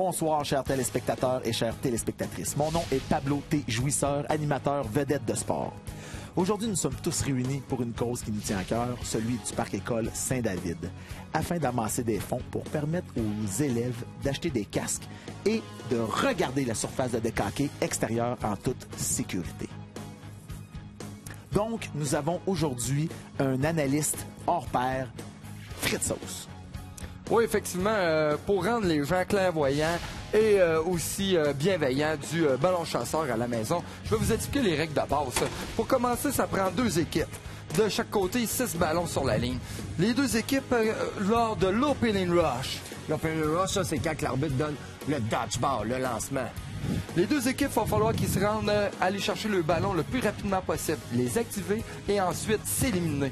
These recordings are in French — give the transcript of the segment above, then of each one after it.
Bonsoir, chers téléspectateurs et chères téléspectatrices. Mon nom est Pablo T. Jouisseur, animateur vedette de sport. Aujourd'hui, nous sommes tous réunis pour une cause qui nous tient à cœur, celui du Parc-École Saint-David, afin d'amasser des fonds pour permettre aux élèves d'acheter des casques et de regarder la surface de décaquer extérieure en toute sécurité. Donc, nous avons aujourd'hui un analyste hors pair, Fritzos. Oui, effectivement, pour rendre les gens clairvoyants et aussi bienveillants du ballon chasseur à la maison, je vais vous expliquer les règles de base. Pour commencer, ça prend 2 équipes. De chaque côté, 6 ballons sur la ligne. Les 2 équipes lors de l'opening rush. L'opening rush, ça, c'est quand l'arbitre donne le dodgeball, le lancement. Les 2 équipes, il va falloir qu'ils se rendent aller chercher le ballon le plus rapidement possible, les activer et ensuite s'éliminer.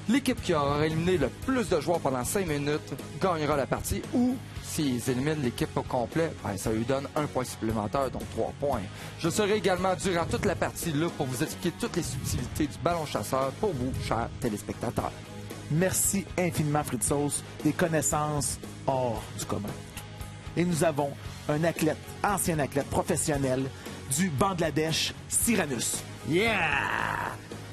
L'équipe qui aura éliminé le plus de joueurs pendant 5 minutes gagnera la partie ou, s'ils éliminent l'équipe au complet, ben, ça lui donne 1 point supplémentaire, donc 3 points. Je serai également durant toute la partie là pour vous expliquer toutes les subtilités du ballon chasseur pour vous, chers téléspectateurs. Merci infiniment, Fritzos, des connaissances hors du commun. Et nous avons un athlète, ancien athlète professionnel du Bangladesh, Cyrannus. Yeah!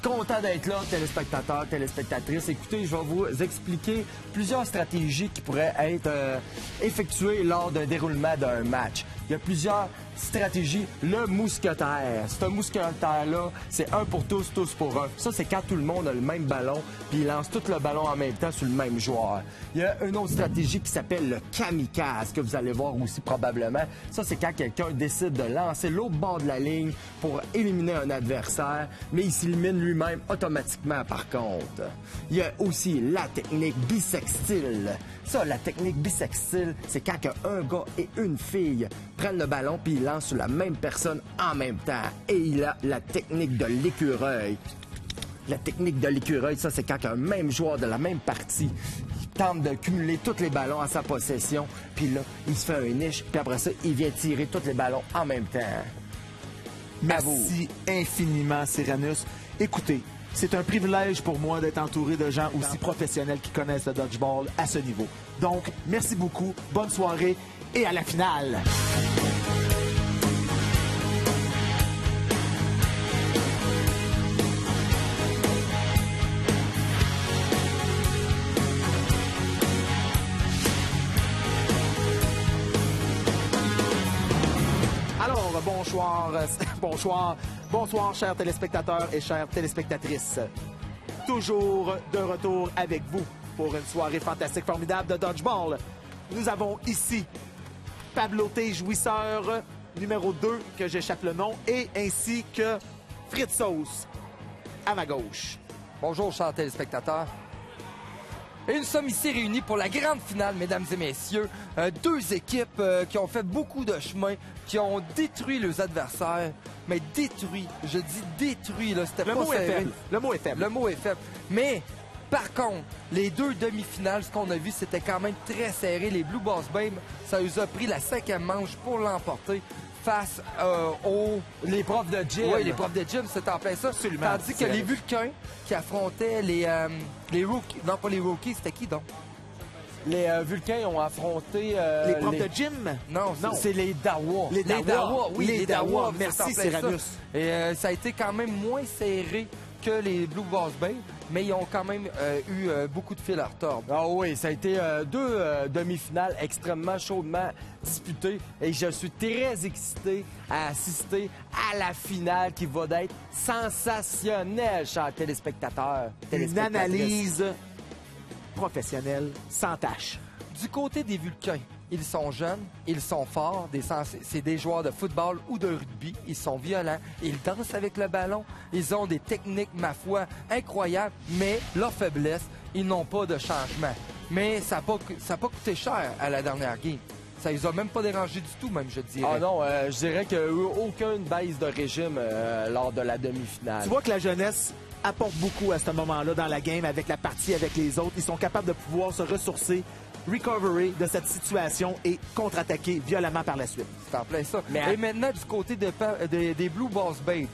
Content d'être là, téléspectateurs, téléspectatrices. Écoutez, je vais vous expliquer plusieurs stratégies qui pourraient être effectuées lors d'un déroulement d'un match. Il y a plusieurs stratégies. Le mousquetaire. Ce mousquetaire-là, c'est un pour tous, tous pour un. Ça, c'est quand tout le monde a le même ballon, puis il lance tout le ballon en même temps sur le même joueur. Il y a une autre stratégie qui s'appelle le kamikaze, que vous allez voir aussi probablement. Ça, c'est quand quelqu'un décide de lancer l'autre bord de la ligne pour éliminer un adversaire, mais il s'élimine lui-même automatiquement par contre. Il y a aussi la technique bisextile. Ça, la technique bisextile, c'est quand un gars et une fille prennent le ballon puis ils lancent sur la même personne en même temps. Et il a la technique de l'écureuil. La technique de l'écureuil, ça, c'est quand un même joueur de la même partie tente de cumuler tous les ballons à sa possession, puis là, il se fait un niche, puis après ça, il vient tirer tous les ballons en même temps. Merci infiniment, Cyrannus. Écoutez, c'est un privilège pour moi d'être entouré de gens aussi professionnels qui connaissent le dodgeball à ce niveau. Donc, merci beaucoup, bonne soirée et à la finale! Alors, bonsoir, chers téléspectateurs et chères téléspectatrices. Toujours de retour avec vous pour une soirée fantastique, formidable de dodgeball. Nous avons ici Pablo T. Jouisseur, numéro 2, que j'échappe le nom, et ainsi que Fritzos, à ma gauche. Bonjour, chers téléspectateurs. Et nous sommes ici réunis pour la grande finale, mesdames et messieurs. 2 équipes qui ont fait beaucoup de chemin, qui ont détruit leurs adversaires. Mais détruit, je dis détruit, là, c'était pas serré. Le mot est faible. Le mot est faible. Mais, par contre, les 2 demi-finales, ce qu'on a vu, c'était quand même très serré. Les Blue Boss Babe, ça nous a pris la 5e manche pour l'emporter face aux... Les profs de gym. Oui, les profs de gym, c'était en plein ça. Absolument. Tandis que les Vulcains qui affrontaient les rookies... Non, pas les rookies, c'était qui donc? Les Vulcains ont affronté... les profs de gym? Non, c'est les Dawa. Les Dawa, oui, les Dawa. Merci, Cyrannus. Et ça a été quand même moins serré que les Blue Boss Bay, mais ils ont quand même eu beaucoup de fils à retordre. Ah oui, ça a été 2 demi-finales extrêmement chaudement disputées et je suis très excité à assister à la finale qui va être sensationnelle, chers téléspectateurs. Une analyse professionnelle sans tâche. Du côté des Vulcains, ils sont jeunes, ils sont forts, c'est des joueurs de football ou de rugby, ils sont violents, ils dansent avec le ballon, ils ont des techniques, ma foi, incroyables, mais leur faiblesse, ils n'ont pas de changement. Mais ça n'a pas coûté cher à la dernière game. Ça les a même pas dérangés du tout, même, je dirais. Ah non, je dirais qu'il n'y a eu aucune baisse de régime lors de la demi-finale. Tu vois que la jeunesse apporte beaucoup à ce moment-là dans la game, avec la partie, avec les autres. Ils sont capables de pouvoir se ressourcer, recovery de cette situation et contre-attaquer violemment par la suite. C'est en plein ça. Mais Et maintenant, du côté des Blue Boss Babe,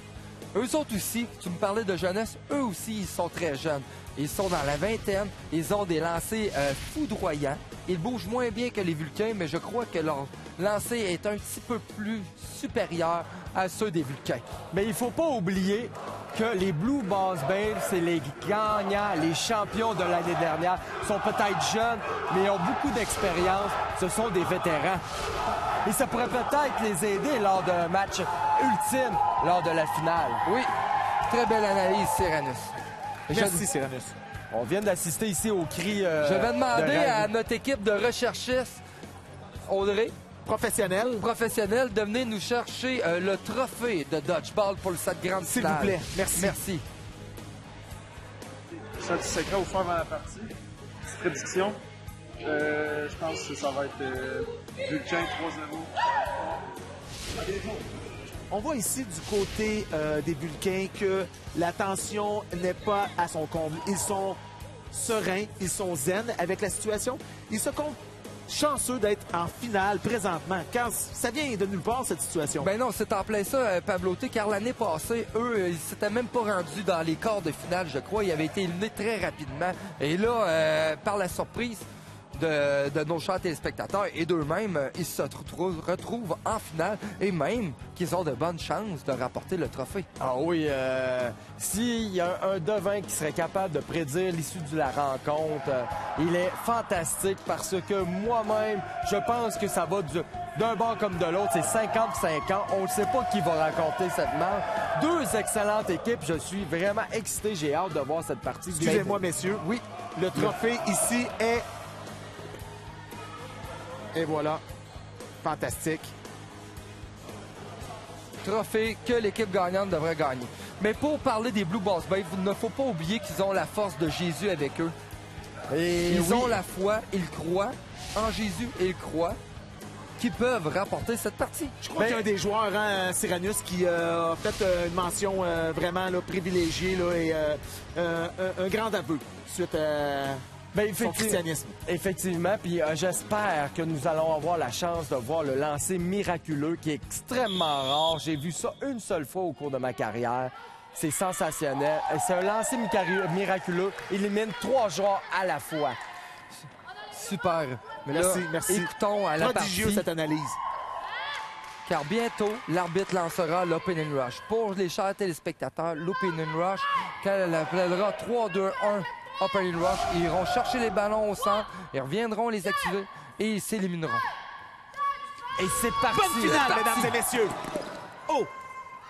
Eux autres aussi, tu me parlais de jeunesse, eux aussi, ils sont très jeunes. Ils sont dans la vingtaine, ils ont des lancers foudroyants. Ils bougent moins bien que les Vulcains, mais je crois que leur lancer est un petit peu plus supérieur à ceux des Vulcains. Mais il faut pas oublier que les Blue Balls Babes, c'est les gagnants, les champions de l'année dernière. Ils sont peut-être jeunes, mais ils ont beaucoup d'expérience. Ce sont des vétérans. Et ça pourrait peut-être les aider lors d'un match ultime, lors de la finale. Oui, très belle analyse, Cyranus. Merci, Cyranus. On vient d'assister ici au cri. Je vais demander à notre équipe de recherchistes, Audrey, professionnelle, de venir nous chercher le trophée de dodgeball pour cette grande S'il finale. vous plaît, merci. Merci. Ça du secret au fond avant la partie. Petite prédiction. Je pense que ça va être Vulcain 3-0. On voit ici du côté des Vulcains que la tension n'est pas à son comble. Ils sont sereins, ils sont zen avec la situation. Ils se comptent chanceux d'être en finale présentement, car ça vient de nulle part, cette situation. Ben non, c'est en plein ça, Pabloté, car l'année passée, eux, ils s'étaient même pas rendus dans les quarts de finale, je crois. Ils avaient été éliminés très rapidement. Et là, par la surprise de nos chers téléspectateurs et d'eux-mêmes, ils se retrouvent en finale et même qu'ils ont de bonnes chances de rapporter le trophée. Ah oui, s'il y a un devin qui serait capable de prédire l'issue de la rencontre, il est fantastique parce que moi-même, je pense que ça va d'un bord comme de l'autre. C'est 50-50. On ne sait pas qui va raconter cette manche. Deux excellentes équipes. Je suis vraiment excité. J'ai hâte de voir cette partie. Excusez-moi, messieurs. Oui, le trophée ici est... Et voilà. Fantastique. Trophée que l'équipe gagnante devrait gagner. Mais pour parler des Blue Balls Babes, il ne faut pas oublier qu'ils ont la force de Jésus avec eux. Et Ils oui, ont la foi, ils croient en Jésus et ils croient qu'ils peuvent rapporter cette partie. Je crois qu'il y a un des joueurs, hein, Cyranus, qui a fait une mention vraiment là, privilégiée là, et un grand aveu suite à son christianisme. Effectivement, puis j'espère que nous allons avoir la chance de voir le lancer miraculeux qui est extrêmement rare. J'ai vu ça une seule fois au cours de ma carrière. C'est sensationnel. C'est un lancer miraculeux. Il élimine 3 joueurs à la fois. Super. Mais Merci, là, merci. écoutons à la Prodigieux, partie, cette analyse. car bientôt, l'arbitre lancera l'Open and Rush. Pour les chers téléspectateurs, l'Open and Rush, quand elle appellera 3-2-1 Open and Rush, ils iront chercher les ballons au centre, ils reviendront les activer et ils s'élimineront. Et c'est parti. Bonne finale, mesdames et messieurs. Oh!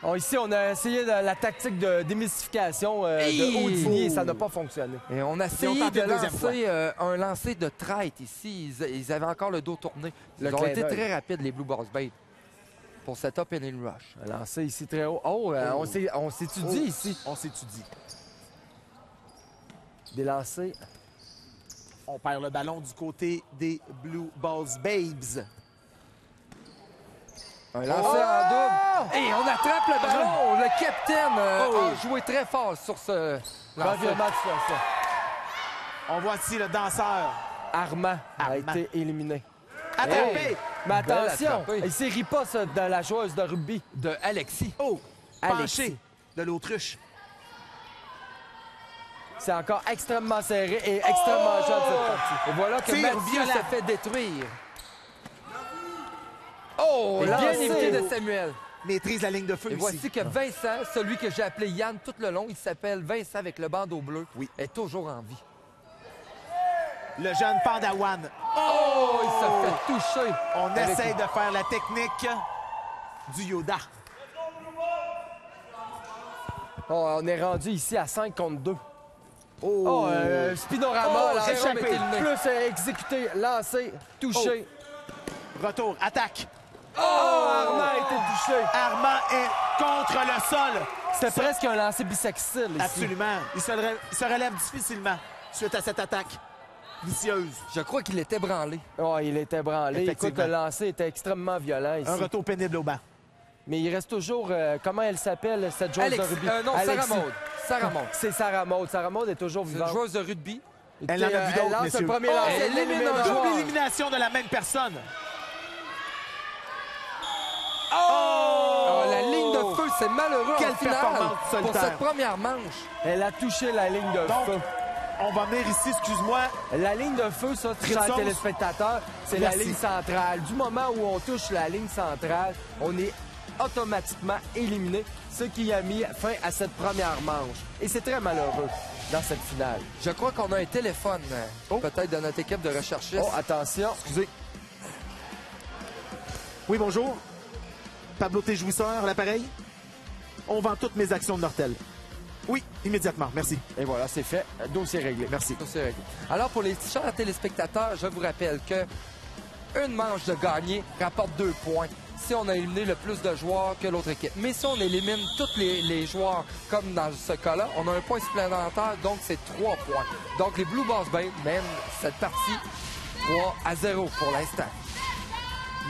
Bon, ici, on a essayé la tactique de démystification de haut dîner et ça n'a pas fonctionné. Et on a Ils ont essayé tenté de une deuxième lancer un lancer de traite ici. Ils avaient encore le dos tourné. Ils Le ont clin été d'œil. très rapides, les Blue Balls Babes, pour cet Open and Rush. Un lancer ici très haut. On s'étudie ici. On s'étudie. Des lancers. On perd le ballon du côté des Blue Balls Babes. Un lancer en double. Et on attrape le ballon. Le capitaine a joué très fort sur ce lancer. Revirement de situation. On voit ici le danseur. Armand a Armand. été éliminé. Attrapé! Mais Belle attention, attrapée. il série pas ça de la joueuse de rugby. De Alexis. Oh! Alexis. Penché de l'autruche. C'est encore extrêmement serré et extrêmement jeune cette partie. Et voilà que Tir Mathieu violent. se fait détruire. Oh, Et bien lancé. évité de Samuel. Maîtrise la ligne de feu Et ici. voici que Vincent, celui que j'ai appelé Yann tout le long, il s'appelle Vincent avec le bandeau bleu, Oui. est toujours en vie. Le jeune Padawan. Oh, il se fait toucher. On Avec- essaie de faire la technique du Yoda. Oh, on est rendu ici à 5 contre 2. Oh! Spinorama, Oh, lancé, Jérôme est éliminé. plus exécuté, lancé, touché. Retour, attaque. Oh, Armand a été touché. Armand est contre le sol. C'était presque un lancer bisextile ici. Absolument. Il se relève difficilement suite à cette attaque vicieuse. Je crois qu'il était branlé. Oh, il était branlé. Écoute, Effectivement. le lancer était extrêmement violent ici. Un retour pénible au banc. Mais il reste toujours... comment elle s'appelle, cette joueuse de rugby? non, Sarah Alexis. Maud. Sarah Maud. C'est Sarah Maud. Sarah Maud est toujours C'est une vivante. joueuse de rugby. Elle en a vu Elle d'autres, lance messieurs. le premier Oh, lancer. elle élimine élimine un un joueur. joueur. Double élimination de la même personne. Oh, la ligne de feu c'est malheureux Quelle en finale performance pour solitaire. cette première manche. Elle a touché la ligne de Donc, feu. on va venir ici, excuse-moi. La ligne de feu, ça, chers Sauce. téléspectateurs, c'est la Merci. ligne centrale. Du moment où on touche la ligne centrale, on est automatiquement éliminé, ce qui a mis fin à cette première manche. Et c'est très malheureux dans cette finale. Je crois qu'on a un téléphone, peut-être de notre équipe de recherchistes. Oh, attention. Excusez. Oui, bonjour. Pablo T. Jouisseur, l'appareil. On vend toutes mes actions de Nortel. Oui, immédiatement. Merci. Et voilà, c'est fait. Dossier réglé. Merci. Ça, c'est réglé. Alors, pour les chers téléspectateurs, je vous rappelle que une manche de gagné rapporte 2 points si on a éliminé le plus de joueurs que l'autre équipe. Mais si on élimine tous les joueurs, comme dans ce cas-là, on a un point supplémentaire, donc c'est 3 points. Donc, les Blue Balls Bay mènent cette partie 3-0 pour l'instant.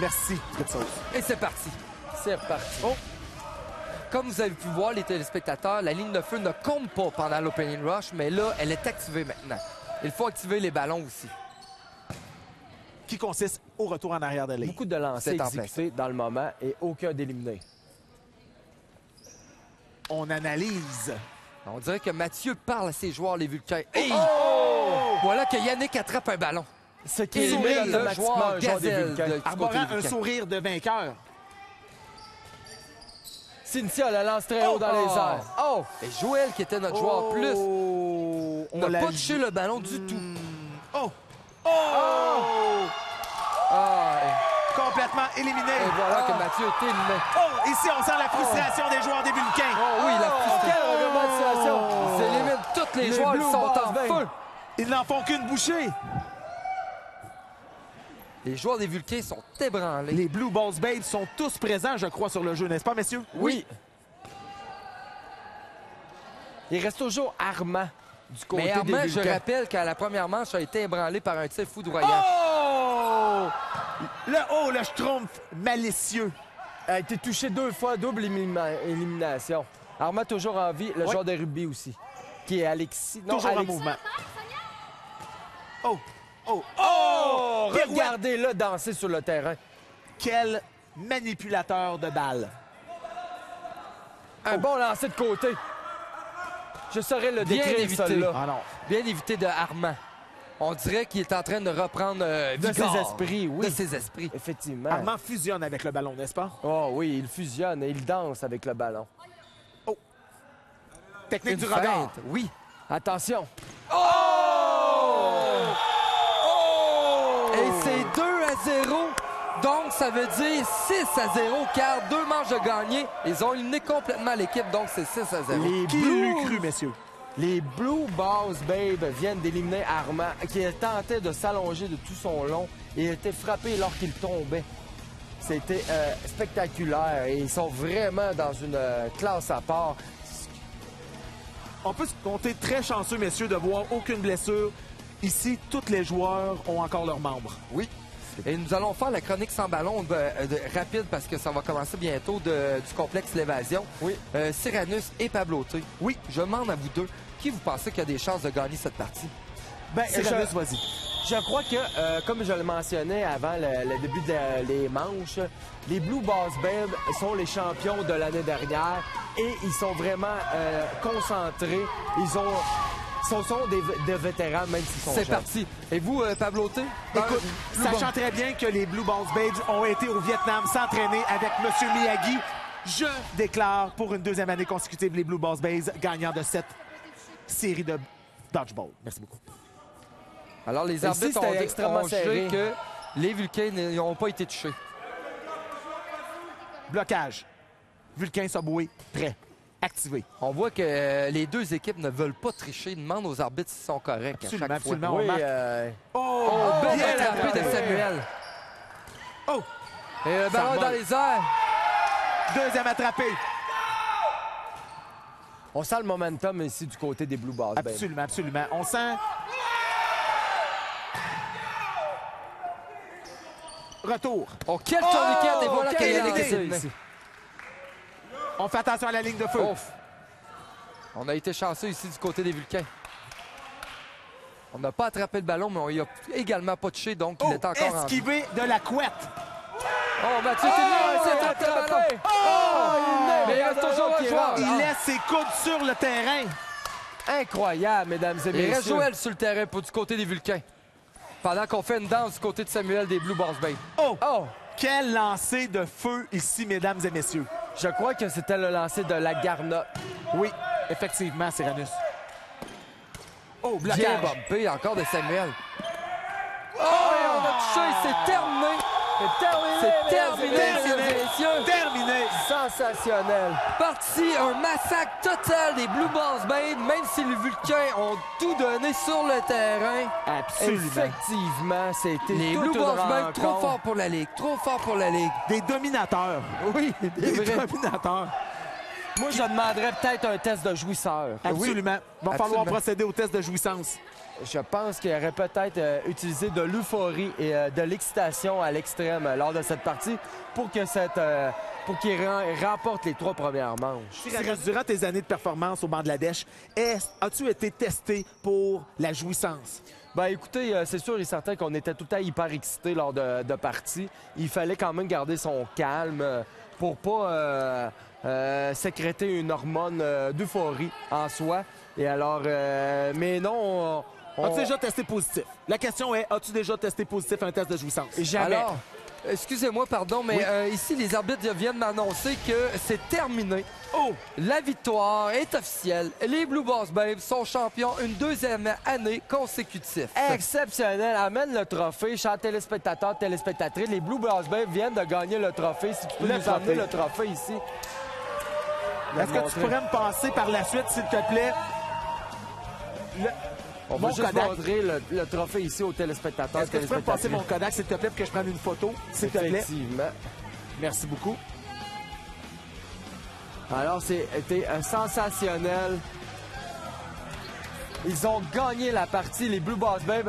Merci, Fred Sauce. Et c'est parti. C'est reparti. Oh. Comme vous avez pu voir, les téléspectateurs, la ligne de feu ne compte pas pendant l'opening rush, mais là, elle est activée maintenant. Il faut activer les ballons aussi. Qui consiste au retour en arrière de ligne. Beaucoup de lancers C'est en exécutés dans le moment et aucun d'éliminé. On analyse. On dirait que Mathieu parle à ses joueurs, les Vulcains. Hey! Oh! Voilà que Yannick attrape un ballon. Ce qui Et élimine le automatiquement joueur un joueur des Gazelle Vulcains. de- du côté Arborant des un Vulcains. sourire de vainqueur. Cynthia la lance très haut dans les airs. Oh! Et Joël, qui était notre joueur plus, On n'a l'a pas touché le ballon du tout. Oh! Oh! Ah, Complètement éliminé. et voilà que Mathieu est éliminé. Oh! Ici, on sent la frustration des joueurs des Vulcains. Oh oui, la frustration. Quelle revirement de situation. Ils éliminent tous les Les joueurs qui Blue sont en Balls Bay. feu. Ils n'en font qu'une bouchée. Les joueurs des Vulcains sont ébranlés. Les Blue Balls Babes sont tous présents, je crois, sur le jeu, n'est-ce pas, messieurs? Oui. Il reste toujours Armand du côté Mais des Armand, je Vulcains. rappelle qu'à la première manche, a été ébranlé par un tir foudroyant. Oh! Le Schtroumpf malicieux. A été touché 2 fois, double élimination. Armand toujours en vie, le Oui. joueur de rugby aussi. Qui est Alexis. Non, Toujours en Alexis. mouvement. Oh! Oh! Oh! Pirouette. Regardez-le danser sur le terrain. Quel manipulateur de balles. Un bon lancer de côté. Je saurais le Bien décrire, évité. celui-là. Ah non. Bien évité de Armand. On dirait qu'il est en train de reprendre De vigueur. ses esprits, oui. De ses esprits. Effectivement. Armand fusionne avec le ballon, n'est-ce pas? Oh oui, il fusionne et il danse avec le ballon. Technique Une du regard. feinte, oui. Attention. Et c'est 2-0. Donc, ça veut dire 6-0, car 2 manches de gagné. Ils ont éliminé complètement l'équipe, donc c'est 6-0. Les Qui l'eût cru, messieurs? Les Blue Balls Babe viennent d'éliminer Armand, qui tentait de s'allonger de tout son long et a été frappé lorsqu'il tombait. C'était spectaculaire et ils sont vraiment dans une classe à part. On peut se compter très chanceux, messieurs, de voir aucune blessure. Ici, tous les joueurs ont encore leurs membres. Oui. Et nous allons faire la chronique sans ballon rapide parce que ça va commencer bientôt du complexe L'Évasion. Oui. Cyranus et Pablo T. Oui. Je demande à vous deux, qui vous pensez qui a des chances de gagner cette partie? Ben, Cyranus, vas-y. je crois que, comme je le mentionnais avant le début des manches, les Blue Balls Babe sont les champions de l'année dernière et ils sont vraiment concentrés. Ce sont des vétérans, même s'ils sont C'est jeunes. parti. Et vous, Pablo T? Écoute, Blue sachant Balls. très bien que les Blue Balls Babes ont été au Vietnam s'entraîner avec M. Miyagi, je déclare pour une deuxième année consécutive les Blue Balls Babes gagnants de cette série de dodgeball. Merci beaucoup. Alors, les Ici, arbitres c'était ont extrêmement jugé serré. que les Vulcains n'ont pas été touchés. Blocage. Vulcain Subway, prêt. Activé. On voit que les deux équipes ne veulent pas tricher. Ils demandent aux arbitres s'ils sont corrects Absolument, à chaque absolument. fois. On Oui, marque. Oh, Oh, belle bien attrapée de attrapé. Samuel. Oh, Et le ballon remonte. dans les airs. deuxième attrapé. On sent le momentum ici du côté des Blue Balls Babe. Absolument, absolument. On sent... Retour. Oh, quel tourniquet! Et voilà quel Yannick est lancer éliminé. ici. On fait attention à la ligne de feu. Ouf. On a été chanceux ici du côté des Vulcains. On n'a pas attrapé le ballon, mais on y a également pas touché, donc il est encore en vie. Esquivé de la couette. Oh, Mathieu Témé, c'est attrapé! Mais il reste toujours un joueur. Il laisse ses coudes sur le terrain. Incroyable, mesdames et Il reste messieurs. Joël sur le terrain pour du côté des Vulcains. Pendant qu'on fait une danse du côté de Samuel des Blue Balls Bay. Oh! Quel lancer de feu ici, mesdames et messieurs. Je crois que c'était le lancer de la garnotte. Oui, effectivement, Cyranus. Oh, Bien blocage. bumpé encore de Samuel. Oh, et on a touché, c'est terminé. C'est terminé, mesdames et messieurs. Terminé. Sensationnel. Parti, un massacre total des Blue Balls Bay, même si les Vulcains ont tout donné sur le terrain. Absolument. Effectivement, c'était Les toute Blue une Balls Bay, rencontre. trop fort pour la Ligue, trop fort pour la Ligue. Des dominateurs. Oui, Des c'est vrai. dominateurs. Moi, je demanderais peut-être un test de jouisseur. Absolument. Va falloir Absolument. procéder au test de jouissance. Je pense qu'il aurait peut-être utilisé de l'euphorie et de l'excitation à l'extrême lors de cette partie pour que pour qu'il remporte les 3 premières manches. Cyrus, durant tes années de performance au Bangladesh, as-tu été testé pour la jouissance? Ben écoutez, c'est sûr et certain qu'on était tout le temps hyper excités lors de parties. Il fallait quand même garder son calme pour pas sécréter une hormone d'euphorie en soi. Et alors, mais non, As-tu déjà testé positif? La question est, as-tu déjà testé positif à un test de jouissance? jamais. Alors, excusez-moi, pardon, mais ici, les arbitres viennent m'annoncer que c'est terminé. Oh! La victoire est officielle. Les Blue Balls Bay sont champions une 2e année consécutive. Exceptionnel. Amène le trophée. Chers téléspectateurs, téléspectatrices, les Blue Balls Bay viennent de gagner le trophée. Si tu peux Le nous emmener trophée. le trophée ici. Est-ce que tu pourrais me passer par la suite, s'il te plaît? On va Mon juste Kodak. montrer le trophée ici aux téléspectateurs. Est-ce que tu pourrais me passer mon Kodak, s'il te plaît, pour que je prenne une photo, s'il te plaît? Effectivement. Merci beaucoup. Alors, c'était sensationnel. Ils ont gagné la partie, les Blue Balls Bay,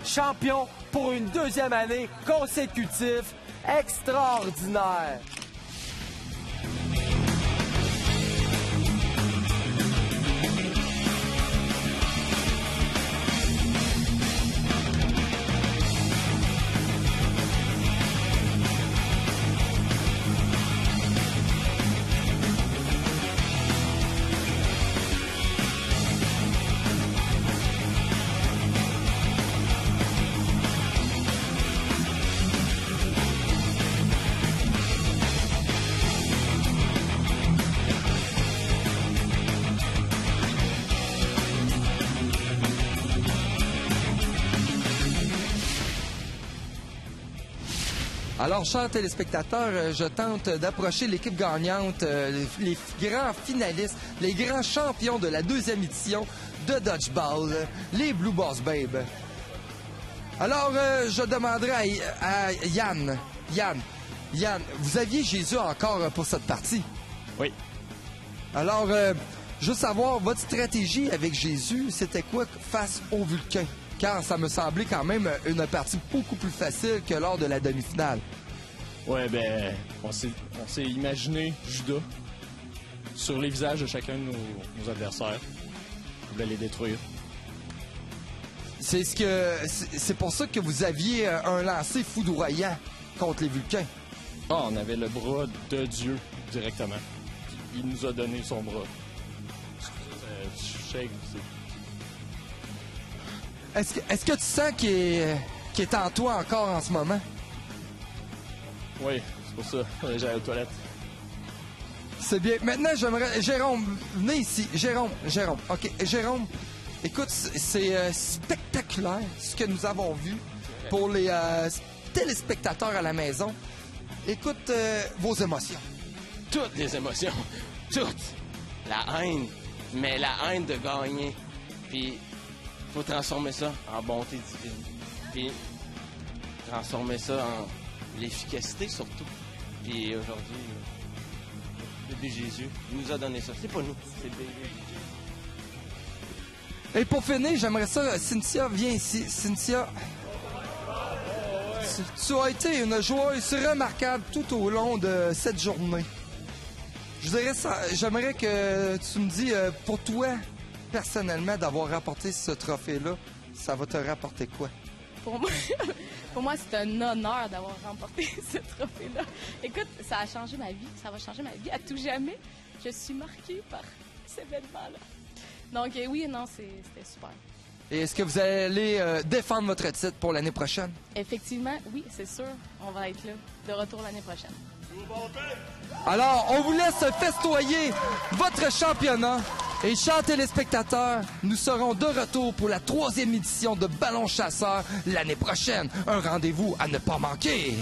champions pour une 2e année consécutive. Extraordinaire. Alors, chers téléspectateurs, je tente d'approcher l'équipe gagnante, les grands finalistes, les grands champions de la 2e édition de Dodgeball, les Blue Balls Babe. Alors, je demanderai à Yann. Yann, vous aviez Jésus encore pour cette partie? Oui. Alors, je veux savoir, votre stratégie avec Jésus, c'était quoi face aux Vulcains? Car ça me semblait quand même une partie beaucoup plus facile que lors de la demi-finale. Ouais, ben, on s'est imaginé Judas sur les visages de chacun de nos adversaires. On voulait les détruire. C'est pour ça que vous aviez un lancer foudroyant contre les Vulcains. Ah, on avait le bras de Dieu directement. Puis il nous a donné son bras. Je sais que Est-ce que tu sens qu'il est en toi encore en ce moment? Oui, c'est pour ça. J'allais aux toilettes. C'est bien. Maintenant, j'aimerais... Jérôme, venez ici. Jérôme. OK, Jérôme, écoute, c'est spectaculaire ce que nous avons vu pour les téléspectateurs à la maison. Écoute vos émotions. Toutes les émotions. Toutes. La haine. Mais la haine de gagner. Puis, faut transformer ça en bonté divine. Puis, transformer ça en l'efficacité surtout. Puis aujourd'hui, le bébé Jésus, il nous a donné ça. C'est pas nous, c'est le bébé Jésus. Et pour finir, j'aimerais ça, Cynthia, viens ici. Cynthia, tu as été une joueuse remarquable tout au long de cette journée. J'aimerais que tu me dis, pour toi, personnellement, d'avoir rapporté ce trophée-là, ça va te rapporter quoi? pour moi, c'est un honneur d'avoir remporté ce trophée-là. Écoute, ça a changé ma vie. Ça va changer ma vie à tout jamais. Je suis marquée par cet événement-là. Donc, oui, non, c'était super. Et est-ce que vous allez défendre votre titre pour l'année prochaine? Effectivement, oui, c'est sûr. On va être là, de retour l'année prochaine. Alors, on vous laisse festoyer votre championnat. Et chers téléspectateurs, nous serons de retour pour la 3e édition de Ballon Chasseur l'année prochaine. Un rendez-vous à ne pas manquer.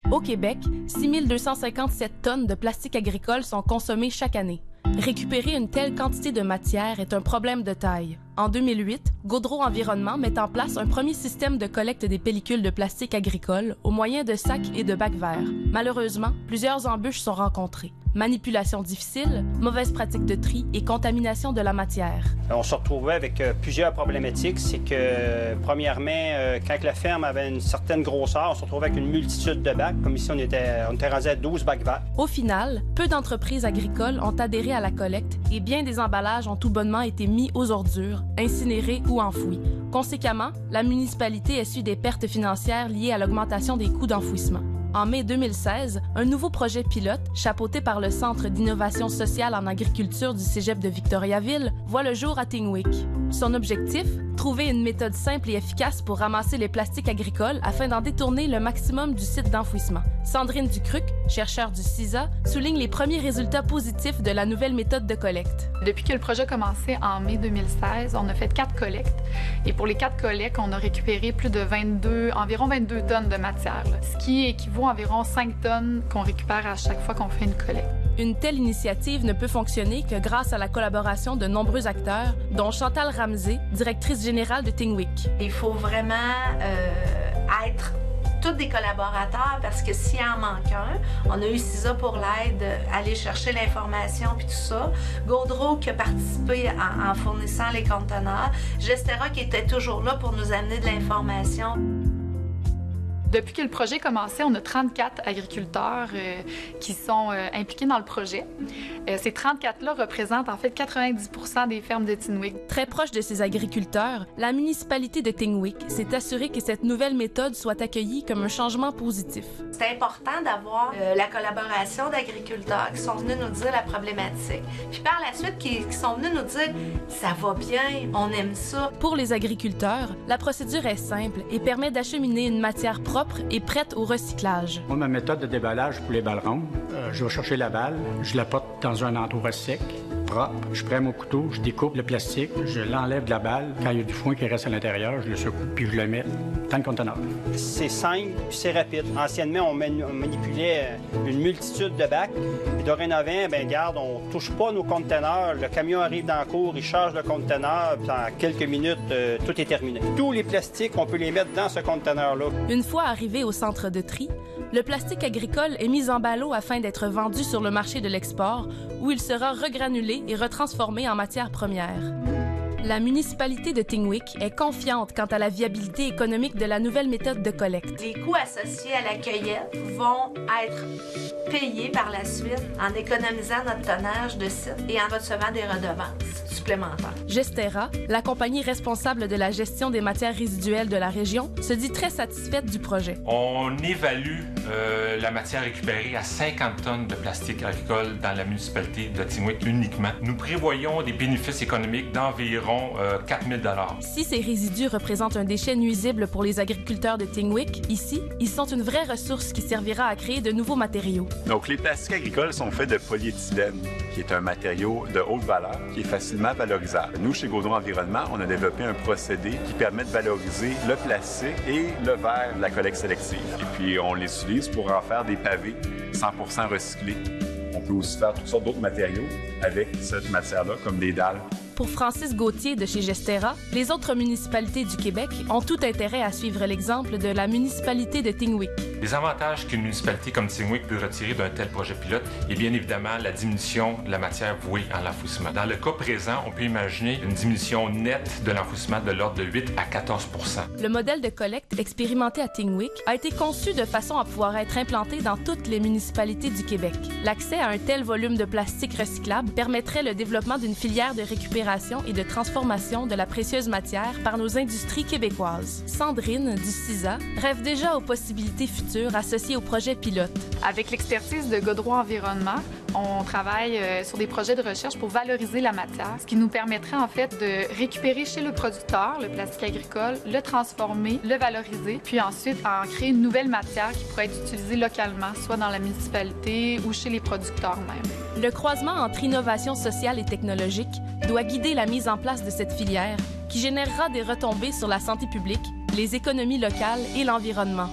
Au Québec, 6257 tonnes de plastique agricole sont consommées chaque année. Récupérer une telle quantité de matière est un problème de taille. En 2008, Gaudreau Environnement met en place un premier système de collecte des pellicules de plastique agricole au moyen de sacs et de bacs verts. Malheureusement, plusieurs embûches sont rencontrées. Manipulation difficile, mauvaise pratique de tri et contamination de la matière. On se retrouvait avec plusieurs problématiques. C'est que, premièrement, quand la ferme avait une certaine grosseur, on se retrouvait avec une multitude de bacs. Comme ici, on était rendu à 12 bacs verts. Au final, peu d'entreprises agricoles ont adhéré à la collecte et bien des emballages ont tout bonnement été mis aux ordures, incinérés ou enfouis. Conséquemment, la municipalité essuie des pertes financières liées à l'augmentation des coûts d'enfouissement. En mai 2016, un nouveau projet pilote, chapeauté par le Centre d'innovation sociale en agriculture du Cégep de Victoriaville, voit le jour à Tingwick. Son objectif? Trouver une méthode simple et efficace pour ramasser les plastiques agricoles afin d'en détourner le maximum du site d'enfouissement. Sandrine Ducruc, chercheure du CISA, souligne les premiers résultats positifs de la nouvelle méthode de collecte. Depuis que le projet a commencé en mai 2016, on a fait 4 collectes. Et pour les 4 collectes, on a récupéré plus de environ 22 tonnes de matière, ce qui équivaut à environ 5 tonnes qu'on récupère à chaque fois qu'on fait une collecte. Une telle initiative ne peut fonctionner que grâce à la collaboration de nombreux acteurs, dont Chantal Ramsey, directrice générale de Tingwick. Il faut vraiment être tous des collaborateurs parce que s'il en manque un, on a eu CISA pour l'aide, aller chercher l'information puis tout ça. Gaudreau qui a participé en fournissant les conteneurs. Gestera qui était toujours là pour nous amener de l'information. Depuis que le projet a commencé, on a 34 agriculteurs qui sont impliqués dans le projet. Ces 34-là représentent en fait 90% des fermes de Tinwik. Très proche de ces agriculteurs, la municipalité de Tingwik s'est assurée que cette nouvelle méthode soit accueillie comme un changement positif. C'est important d'avoir la collaboration d'agriculteurs qui sont venus nous dire la problématique. Puis par la suite, qui sont venus nous dire « ça va bien, on aime ça ». Pour les agriculteurs, la procédure est simple et permet d'acheminer une matière propre et prête au recyclage. Moi, ma méthode de déballage pour les balles rondes, je vais chercher la balle, je la porte dans un endroit sec, propre, je prends mon couteau, je découpe le plastique, je l'enlève de la balle. Quand il y a du foin qui reste à l'intérieur, je le secoue puis je le mets dans le conteneur. C'est simple puis c'est rapide. Anciennement, on manipulait une multitude de bacs. Et dorénavant, bien, regarde, on touche pas nos conteneurs. Le camion arrive dans la cour, il charge le conteneur, puis en quelques minutes, tout est terminé. Tous les plastiques, on peut les mettre dans ce conteneur-là. Une fois arrivé au centre de tri, le plastique agricole est mis en ballot afin d'être vendu sur le marché de l'export, où il sera regranulé et retransformé en matière première. La municipalité de Tingwik est confiante quant à la viabilité économique de la nouvelle méthode de collecte. Les coûts associés à la cueillette vont être payés par la suite en économisant notre tonnage de site et en recevant des redevances supplémentaires. Gestera, la compagnie responsable de la gestion des matières résiduelles de la région, se dit très satisfaite du projet. On évalue la matière récupérée à 50 tonnes de plastique agricole dans la municipalité de Tingwik uniquement. Nous prévoyons des bénéfices économiques d'environ 4 000 $. Si ces résidus représentent un déchet nuisible pour les agriculteurs de Tingwik, ici, ils sont une vraie ressource qui servira à créer de nouveaux matériaux. Donc, les plastiques agricoles sont faits de polyéthylène, qui est un matériau de haute valeur qui est facilement valorisable. Nous, chez Gaudreau Environnement, on a développé un procédé qui permet de valoriser le plastique et le verre de la collecte sélective. Et puis, on les utilise pour en faire des pavés 100% recyclés. On peut aussi faire toutes sortes d'autres matériaux avec cette matière-là, comme des dalles. Pour Francis Gauthier de chez Gestera, les autres municipalités du Québec ont tout intérêt à suivre l'exemple de la municipalité de Tingwik. Les avantages qu'une municipalité comme Tingwik peut retirer d'un tel projet pilote est bien évidemment la diminution de la matière vouée à l'enfouissement. Dans le cas présent, on peut imaginer une diminution nette de l'enfouissement de l'ordre de 8 à 14 %. Le modèle de collecte expérimenté à Tingwik a été conçu de façon à pouvoir être implanté dans toutes les municipalités du Québec. L'accès à un tel volume de plastique recyclable permettrait le développement d'une filière de récupération et de transformation de la précieuse matière par nos industries québécoises. Sandrine, du CISA, rêve déjà aux possibilités futures associées au projet pilote. Avec l'expertise de Gaudreau Environnement, on travaille sur des projets de recherche pour valoriser la matière, ce qui nous permettrait en fait de récupérer chez le producteur le plastique agricole, le transformer, le valoriser, puis ensuite en créer une nouvelle matière qui pourrait être utilisée localement, soit dans la municipalité ou chez les producteurs même. Le croisement entre innovation sociale et technologique doit guider la mise en place de cette filière qui générera des retombées sur la santé publique, les économies locales et l'environnement.